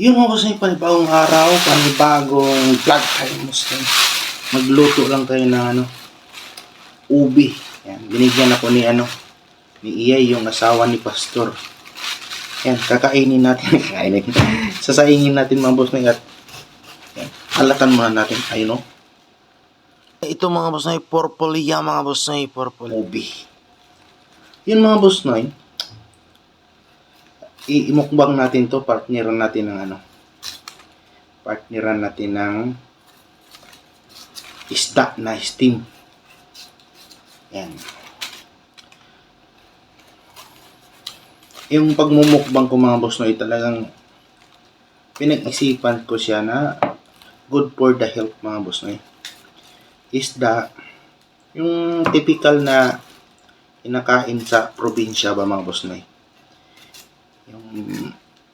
Yun mga boss, panibagong araw, panibagong vlog tayo Muslim. Magluto lang tayo ng ubi. Yan, binigyan ako ni Iyay, yung asawa ni Pastor. Yan, kakainin natin. Sasaingin natin mga boss at yan, halatan muna natin. Ayun o. Ito mga boss purple yan mga boss purple ubi. Yun mga boss imukbang natin to, partneran natin ng isda na steam. Yan. Yung pagmumukbang ko mga boss talagang pinag-isipan ko siya na good for the health mga boss Isda, yung typical na kinakain sa probinsya ba mga boss yung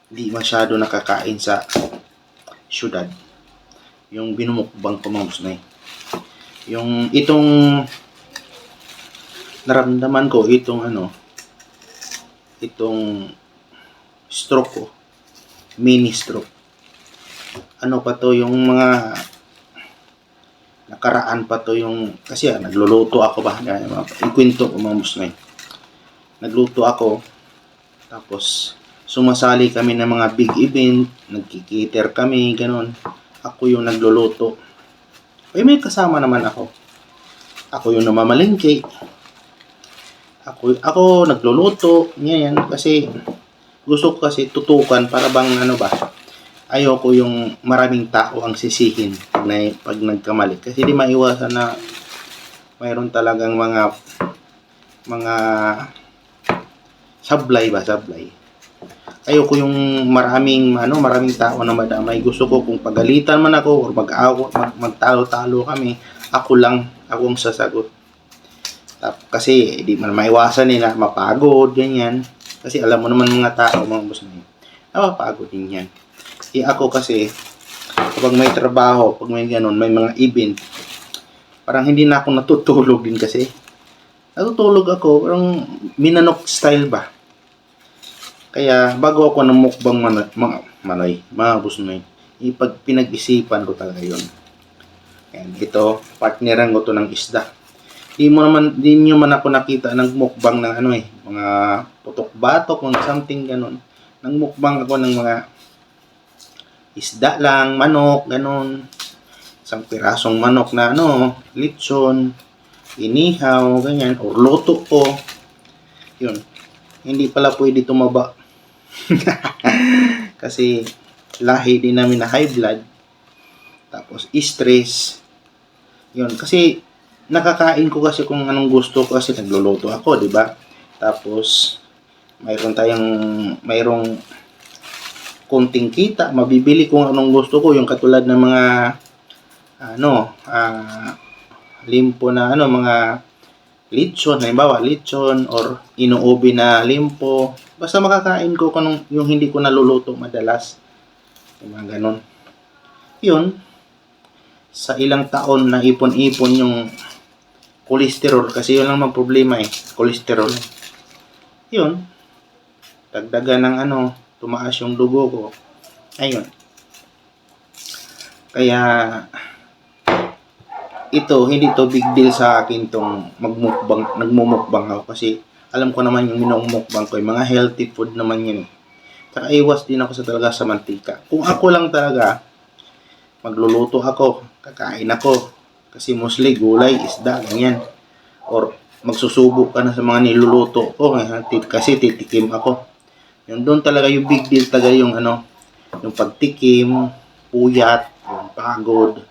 di masyado nakakain sa syudad, yung binumukbang ko mga boss yung itong naramdaman ko itong stroke ko, mini stroke. Pa to yung mga nakaraan pa to yung kasi nagluluto ako ba ikwento ko mga boss nagluto ako, tapos sumasali kami ng mga big event, nagkikiter kami, ganun. Ako yung nagluluto. May kasama naman ako. Ako yung namamalengke. Ako nagluluto, yan. Kasi gusto ko kasi tutukan para bang ayoko yung maraming tao ang sisihin pag nagkamali. Kasi di maiwasan na mayroon talagang mga sablay. Ayoko yung maraming tao na madamay. Gusto ko kung pagalitan man ako or magtalo-talo kami, ako ang sasagot. Kasi di man maiwasan nila mapagod ganyan. Kasi alam mo naman mga tao, mga boss napapagod din yan. Ako kasi kapag may trabaho, pag may ganun, may mga event, parang hindi na ako natutulog din kasi. Natutulog ako, parang minanok style ba. Kaya bago ako ng mukbang mga boss pinag-isipan ko talaga yun. And ito, partneran ko to ng isda. Di nyo man ako nakita ng mukbang ng mga putok-batok, mga something ganun. Nang mukbang ako ng mga isda lang, manok, ganun. Isang pirasong manok na lechon, inihaw, ganyan, or luto ko. Yun. Hindi pala pwede tumaba. Kasi lahi din namin na high blood. Tapos stress. Yun, kasi nakakain ko kasi kung anong gusto ko kasi nagluluto ako, di ba? Tapos mayroong konting kita, mabibili kung anong gusto ko, yung katulad ng mga limpo na mga lechon, halimbawa lechon or inuubi na limpo, basta makakain ko kung yung hindi ko naluluto madalas, yung mga ganon. Yun, sa ilang taon na ipon-ipon yung cholesterol, kasi yun lang problema cholesterol. Yun, dagdagan ng tumaas yung dugo ko. Ayun. Kaya hindi to big deal sa akin tong nagmumukbang ako, kasi alam ko naman yung minumukbang ko, yung mga healthy food naman yun. Saka iwas din ako sa mantika. Kung ako lang talaga, magluluto ako, kakain ako. Kasi mostly gulay, isda, ganyan. Or magsusubo ka na sa mga niluluto ko, kasi titikim ako. Yun, doon talaga yung big deal talaga yung yung pagtikim, puyat, yung pagod.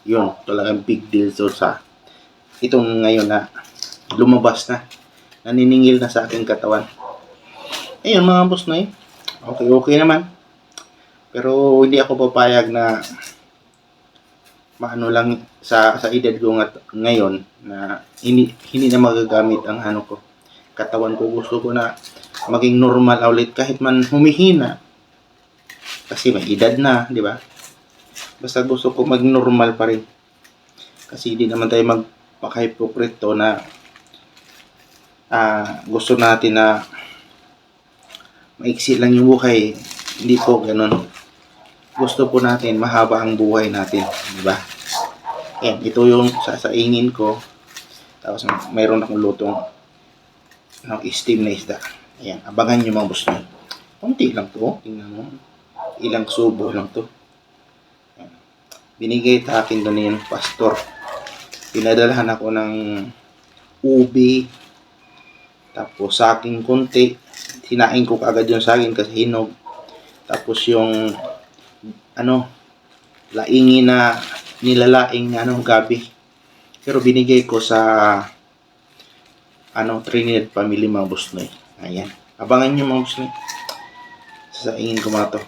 Yun, talagang big deal sa itong ngayon na lumabas na, naniningil na sa aking katawan. Ayun mga boss okay naman. Pero hindi ako papayag na lang sa edad ko ngayon na hindi na magagamit ang katawan ko. Gusto ko na maging normal ulit kahit man humihina. Kasi may edad na, di ba? Basta gusto ko mag-normal pa rin. Kasi hindi naman tayo magpaka-hipokrito na gusto natin na maiksi lang yung buhay. Hindi po ganun. gusto po natin mahaba ang buhay natin, di ba? Ayan, ito yung sasaingin ko. Tapos mayroon akong lutong steam na isda. Ayan, abangan nyo mga boss nyo. Kunti lang to, tingnan mo. Ilang subo lang to. Ayan. Binigay sa akin doon yung pastor. Pinadalahan ako ng ubi. Tapos saging kunti. Sinain ko kaagad yung saging kasi hinog. Tapos yung laingi na nilalaing gabi. Pero binigay ko sa Trinidad family mga boss noy. Ayan. Abangan nyo mga boss noy. Sasaingin ko mga to.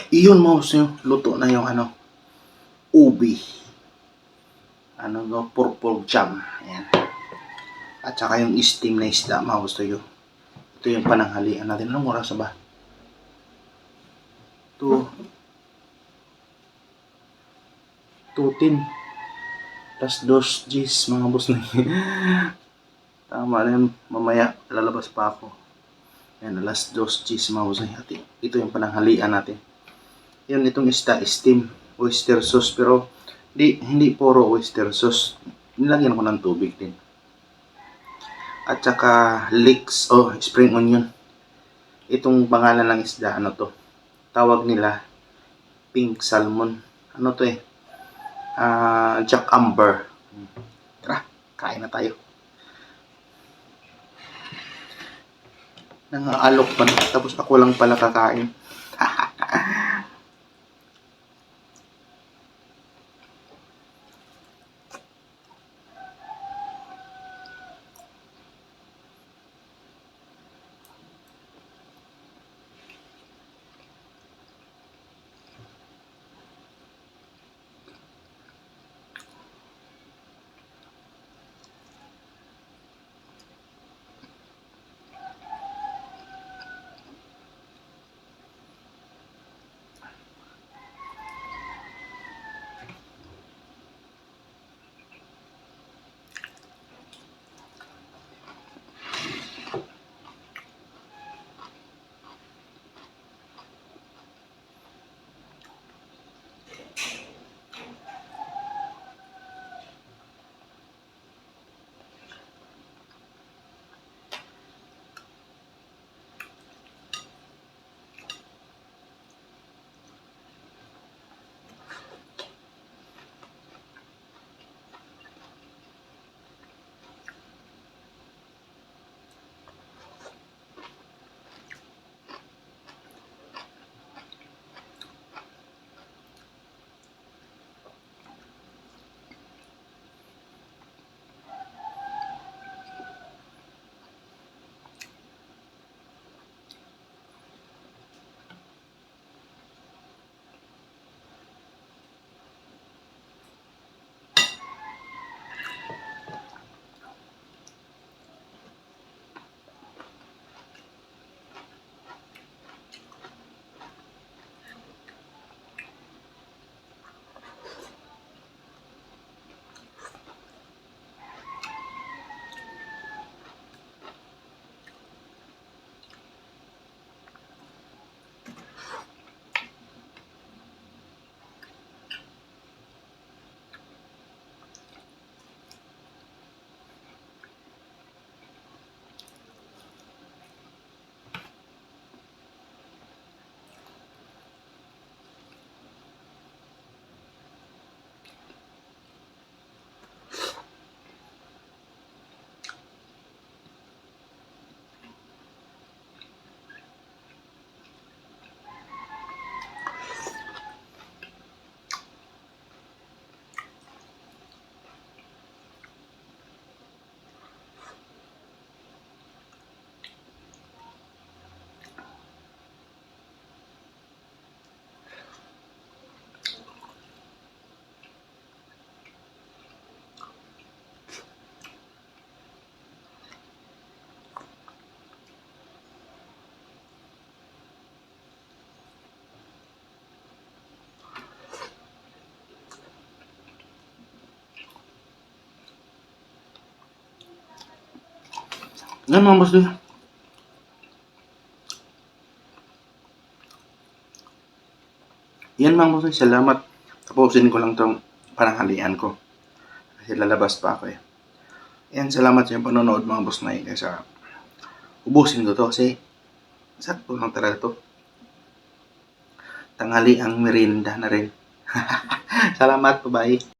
Iyon mga boss nyo. Luto na yung ubi. Purple jam. Ayan. At saka yung steam na isda mga boss nyo. Ito yung pananghalian natin. Anong oras ba? 2:10. Tas 2:10 mga boss na tama na yun. Mamaya lalabas pa ako. Yan, alas 2:10 mga boss na. Ito yung pananghalian natin. Yun, itong isda, steam oyster sauce. Pero hindi puro oyster sauce. Nilagyan ko ng tubig din. At saka leeks, spring onion. Itong pangalan ng isda, tawag nila pink salmon. Jack Amber. Tara, kain na tayo. Nangaalok pa na, tapos ako lang pala kakain. Yan mga boss. Yan mga boss. Salamat. Tapusin ko lang tong pananghalian ko. Kasi lalabas pa ako eh. Yan, salamat sa yung panonood mga boss na yun. Kasi ubusin ko to kasi sakto lang talaga to. Tanghali ang merienda na rin. Salamat, bye-bye.